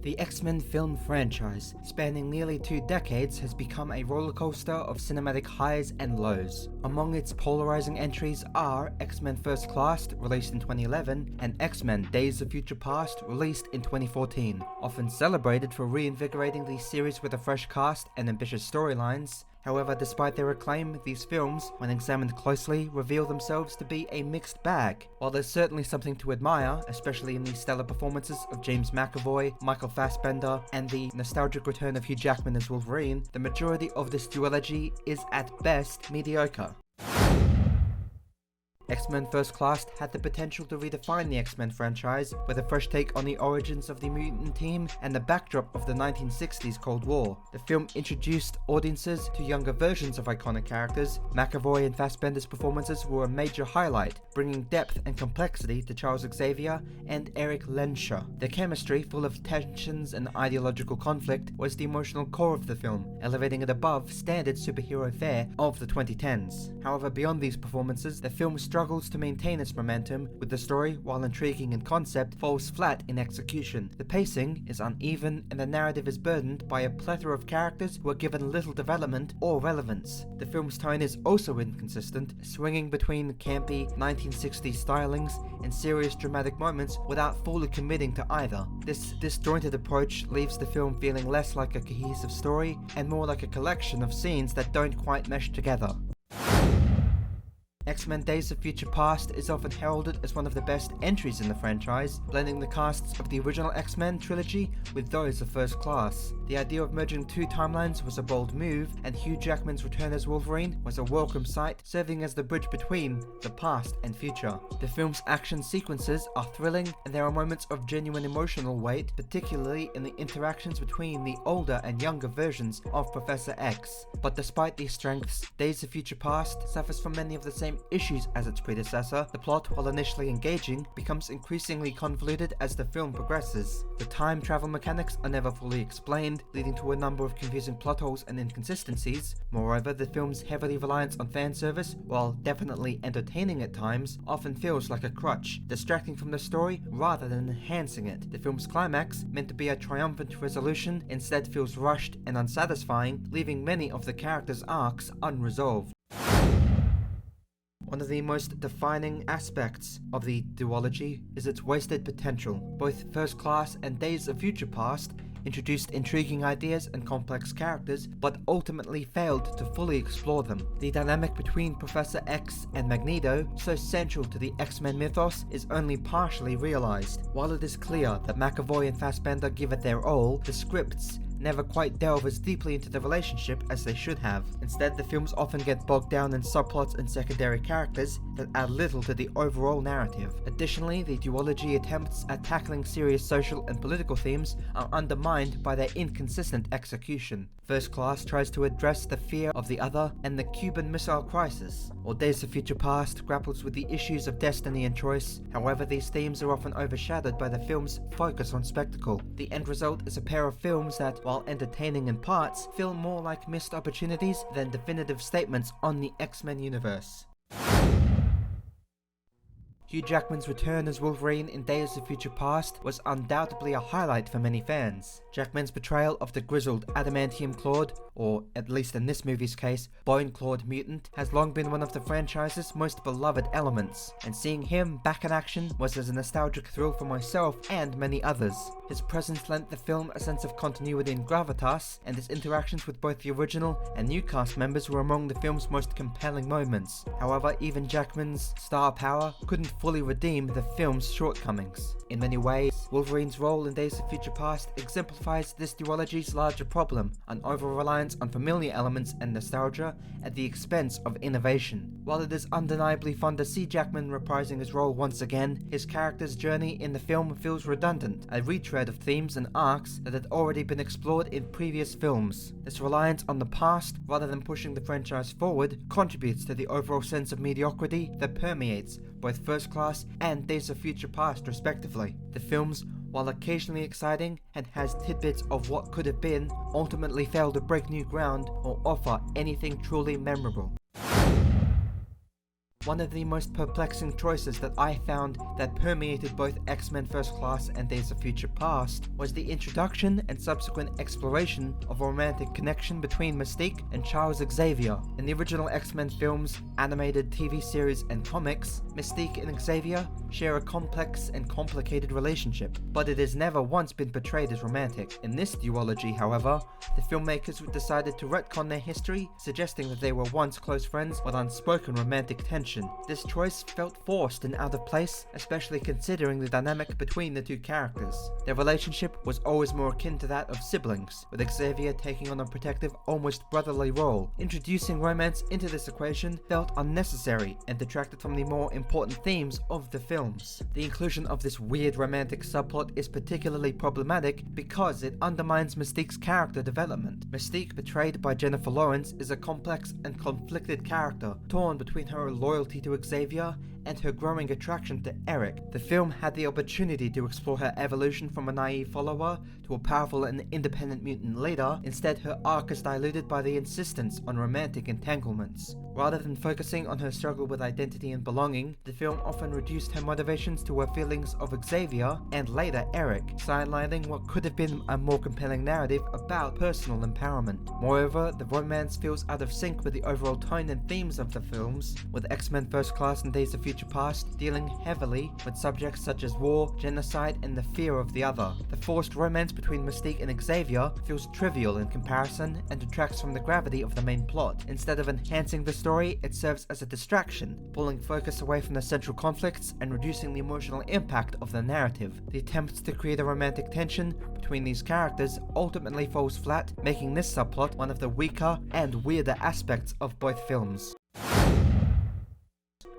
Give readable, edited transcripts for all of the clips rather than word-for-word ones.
The X-Men film franchise, spanning nearly 2 decades, has become a rollercoaster of cinematic highs and lows. Among its polarizing entries are X-Men First Class, released in 2011, and X-Men Days of Future Past, released in 2014. Often celebrated for reinvigorating the series with a fresh cast and ambitious storylines, however, despite their acclaim, these films, when examined closely, reveal themselves to be a mixed bag. While there's certainly something to admire, especially in the stellar performances of James McAvoy, Michael Fassbender, and the nostalgic return of Hugh Jackman as Wolverine, the majority of this duology is at best mediocre. X-Men First Class had the potential to redefine the X-Men franchise with a fresh take on the origins of the mutant team and the backdrop of the 1960s Cold War. The film introduced audiences to younger versions of iconic characters. McAvoy and Fassbender's performances were a major highlight, bringing depth and complexity to Charles Xavier and Eric Lenscher. The chemistry, full of tensions and ideological conflict, was the emotional core of the film, elevating it above standard superhero fare of the 2010s. However, beyond these performances, the film struggles to maintain its momentum, with the story, while intriguing in concept, falls flat in execution. The pacing is uneven and the narrative is burdened by a plethora of characters who are given little development or relevance. The film's tone is also inconsistent, swinging between campy 1960s stylings and serious dramatic moments without fully committing to either. This disjointed approach leaves the film feeling less like a cohesive story and more like a collection of scenes that don't quite mesh together. X-Men Days of Future Past is often heralded as one of the best entries in the franchise, blending the casts of the original X-Men trilogy with those of First Class. The idea of merging two timelines was a bold move, and Hugh Jackman's return as Wolverine was a welcome sight, serving as the bridge between the past and future. The film's action sequences are thrilling, and there are moments of genuine emotional weight, particularly in the interactions between the older and younger versions of Professor X. But despite these strengths, Days of Future Past suffers from many of the same issues as its predecessor. The plot, while initially engaging, becomes increasingly convoluted as the film progresses. The time travel mechanics are never fully explained, leading to a number of confusing plot holes and inconsistencies. Moreover, the film's heavily reliance on fan service, while definitely entertaining at times, often feels like a crutch, distracting from the story rather than enhancing it. The film's climax, meant to be a triumphant resolution, instead feels rushed and unsatisfying, leaving many of the characters' arcs unresolved. One of the most defining aspects of the duology is its wasted potential. Both First Class and Days of Future Past introduced intriguing ideas and complex characters, but ultimately failed to fully explore them. The dynamic between Professor X and Magneto, so central to the X-Men mythos, is only partially realized. While it is clear that McAvoy and Fassbender give it their all, the scripts never quite delve as deeply into the relationship as they should have. Instead, the films often get bogged down in subplots and secondary characters that add little to the overall narrative. Additionally, the duology attempts at tackling serious social and political themes are undermined by their inconsistent execution. First Class tries to address the fear of the other and the Cuban Missile Crisis, while Days of Future Past grapples with the issues of destiny and choice. However, these themes are often overshadowed by the film's focus on spectacle. The end result is a pair of films that, while entertaining in parts, feel more like missed opportunities than definitive statements on the X-Men universe. Hugh Jackman's return as Wolverine in Days of Future Past was undoubtedly a highlight for many fans. Jackman's portrayal of the grizzled adamantium-clawed, or at least in this movie's case, bone-clawed mutant, has long been one of the franchise's most beloved elements, and seeing him back in action was as a nostalgic thrill for myself and many others. His presence lent the film a sense of continuity and gravitas, and his interactions with both the original and new cast members were among the film's most compelling moments. However, even Jackman's star power couldn't fully redeem the film's shortcomings. In many ways, Wolverine's role in Days of Future Past exemplifies this duology's larger problem, an over-reliance on familiar elements and nostalgia at the expense of innovation. While it is undeniably fun to see Jackman reprising his role once again, his character's journey in the film feels redundant, a retread of themes and arcs that had already been explored in previous films. This reliance on the past, rather than pushing the franchise forward, contributes to the overall sense of mediocrity that permeates both First Class and Days of Future Past respectively. The films, while occasionally exciting and has tidbits of what could have been, ultimately fail to break new ground or offer anything truly memorable. One of the most perplexing choices that I found that permeated both X-Men First Class and Days of Future Past was the introduction and subsequent exploration of a romantic connection between Mystique and Charles Xavier. In the original X-Men films, animated TV series, and comics, Mystique and Xavier share a complex and complicated relationship, but it has never once been portrayed as romantic. In this duology, however, the filmmakers decided to retcon their history, suggesting that they were once close friends with unspoken romantic tension. This choice felt forced and out of place, especially considering the dynamic between the two characters. Their relationship was always more akin to that of siblings, with Xavier taking on a protective, almost brotherly role. Introducing romance into this equation felt unnecessary and detracted from the more important themes of the films. The inclusion of this weird romantic subplot is particularly problematic because it undermines Mystique's character development. Mystique, portrayed by Jennifer Lawrence, is a complex and conflicted character, torn between her loyalty to Xavier and her growing attraction to Eric. The film had the opportunity to explore her evolution from a naive follower to a powerful and independent mutant leader. Instead, her arc is diluted by the insistence on romantic entanglements. Rather than focusing on her struggle with identity and belonging, the film often reduced her motivations to her feelings of Xavier and later Eric, sidelining what could have been a more compelling narrative about personal empowerment. Moreover, the romance feels out of sync with the overall tone and themes of the films, with X-Men First Class and Days of Future Past dealing heavily with subjects such as war, genocide, and the fear of the other. The forced romance between Mystique and Xavier feels trivial in comparison and detracts from the gravity of the main plot. Instead of enhancing the story, it serves as a distraction, pulling focus away from the central conflicts and reducing the emotional impact of the narrative. The attempt to create a romantic tension between these characters ultimately falls flat, making this subplot one of the weaker and weirder aspects of both films.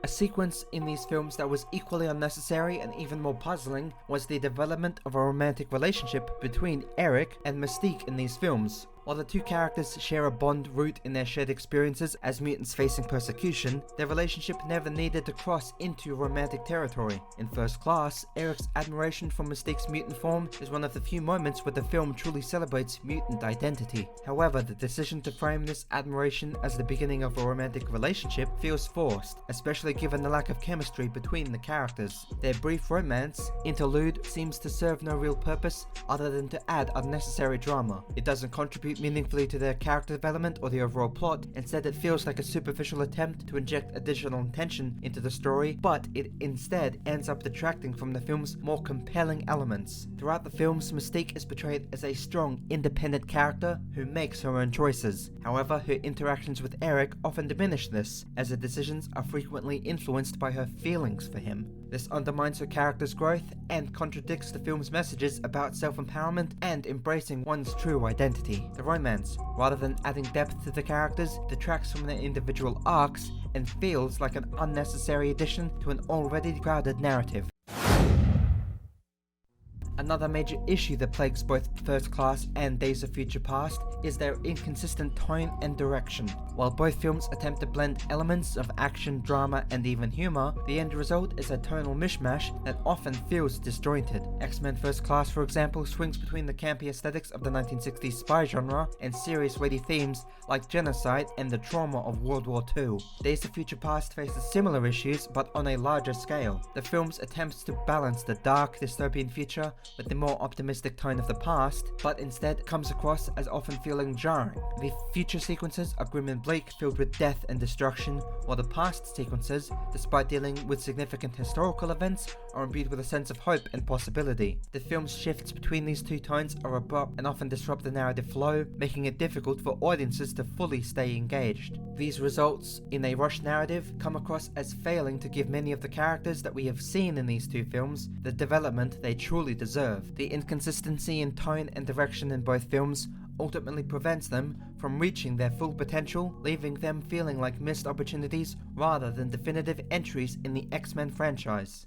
A sequence in these films that was equally unnecessary and even more puzzling was the development of a romantic relationship between Eric and Mystique in these films. While the two characters share a bond root in their shared experiences as mutants facing persecution, their relationship never needed to cross into romantic territory. In First Class, Eric's admiration for Mystique's mutant form is one of the few moments where the film truly celebrates mutant identity. However, the decision to frame this admiration as the beginning of a romantic relationship feels forced, especially given the lack of chemistry between the characters. Their brief romance interlude seems to serve no real purpose other than to add unnecessary drama. It doesn't contribute meaningfully to their character development or the overall plot. Instead, it feels like a superficial attempt to inject additional tension into the story, but it instead ends up detracting from the film's more compelling elements. Throughout the films, Mystique is portrayed as a strong, independent character who makes her own choices. However, her interactions with Eric often diminish this, as her decisions are frequently influenced by her feelings for him. This undermines her character's growth and contradicts the film's messages about self-empowerment and embracing one's true identity. The romance, rather than adding depth to the characters, detracts from their individual arcs and feels like an unnecessary addition to an already crowded narrative. Another major issue that plagues both First Class and Days of Future Past is their inconsistent tone and direction. While both films attempt to blend elements of action, drama, and even humor, the end result is a tonal mishmash that often feels disjointed. X-Men First Class, for example, swings between the campy aesthetics of the 1960s spy genre and serious weighty themes like genocide and the trauma of World War II. Days of Future Past faces similar issues, but on a larger scale. The film's attempts to balance the dark, dystopian future with the more optimistic tone of the past, but instead comes across as often feeling jarring. The future sequences are grim and bleak, filled with death and destruction, while the past sequences, despite dealing with significant historical events, are imbued with a sense of hope and possibility. The film's shifts between these two tones are abrupt and often disrupt the narrative flow, making it difficult for audiences to fully stay engaged. These results in a rushed narrative come across as failing to give many of the characters that we have seen in these two films the development they truly deserve. The inconsistency in tone and direction in both films ultimately prevents them from reaching their full potential, leaving them feeling like missed opportunities rather than definitive entries in the X-Men franchise.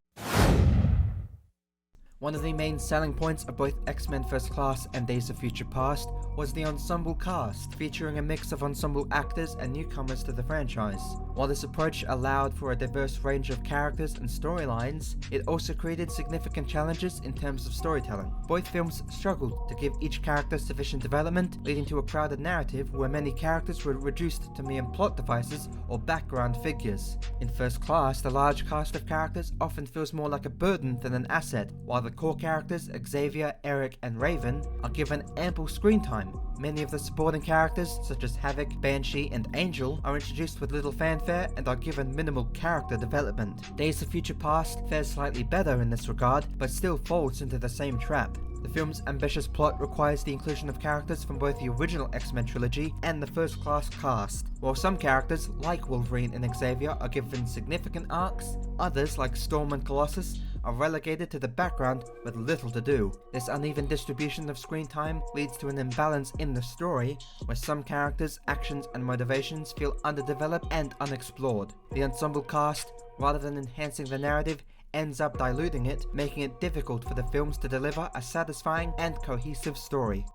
One of the main selling points of both X-Men First Class and Days of Future Past was the ensemble cast, featuring a mix of ensemble actors and newcomers to the franchise. While this approach allowed for a diverse range of characters and storylines, it also created significant challenges in terms of storytelling. Both films struggled to give each character sufficient development, leading to a crowded narrative where many characters were reduced to mere plot devices or background figures. In First Class, the large cast of characters often feels more like a burden than an asset, while the core characters, Xavier, Eric, and Raven, are given ample screen time. Many of the supporting characters, such as Havoc, Banshee, and Angel, are introduced with little fanfare and are given minimal character development. Days of Future Past fares slightly better in this regard, but still falls into the same trap. The film's ambitious plot requires the inclusion of characters from both the original X-Men trilogy and the First Class cast. While some characters, like Wolverine and Xavier, are given significant arcs, others, like Storm and Colossus, are relegated to the background with little to do. This uneven distribution of screen time leads to an imbalance in the story, where some characters' actions and motivations feel underdeveloped and unexplored. The ensemble cast, rather than enhancing the narrative, ends up diluting it, making it difficult for the films to deliver a satisfying and cohesive story.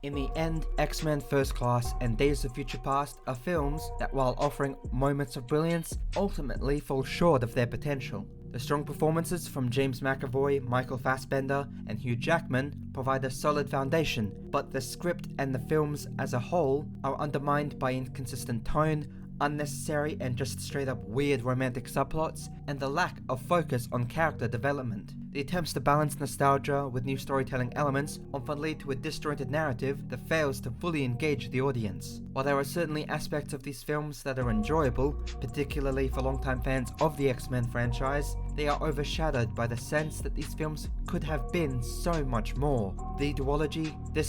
In the end, X-Men First Class and Days of Future Past are films that, while offering moments of brilliance, ultimately fall short of their potential. The strong performances from James McAvoy, Michael Fassbender, and Hugh Jackman provide a solid foundation, but the script and the films as a whole are undermined by inconsistent tone, unnecessary and just straight up weird romantic subplots, and the lack of focus on character development. The attempts to balance nostalgia with new storytelling elements often lead to a disjointed narrative that fails to fully engage the audience. While there are certainly aspects of these films that are enjoyable, particularly for longtime fans of the X-Men franchise, they are overshadowed by the sense that these films could have been so much more. This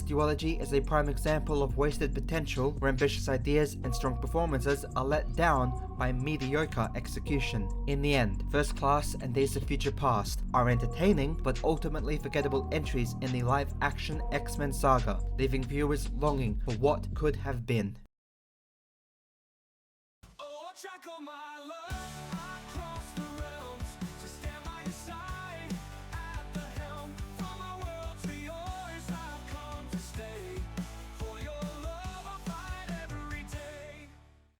duology is a prime example of wasted potential where ambitious ideas and strong performances are let down by mediocre execution. In the end, First Class and Days of Future Past are entertaining but ultimately forgettable entries in the live-action X-Men saga, leaving viewers longing for what could have been.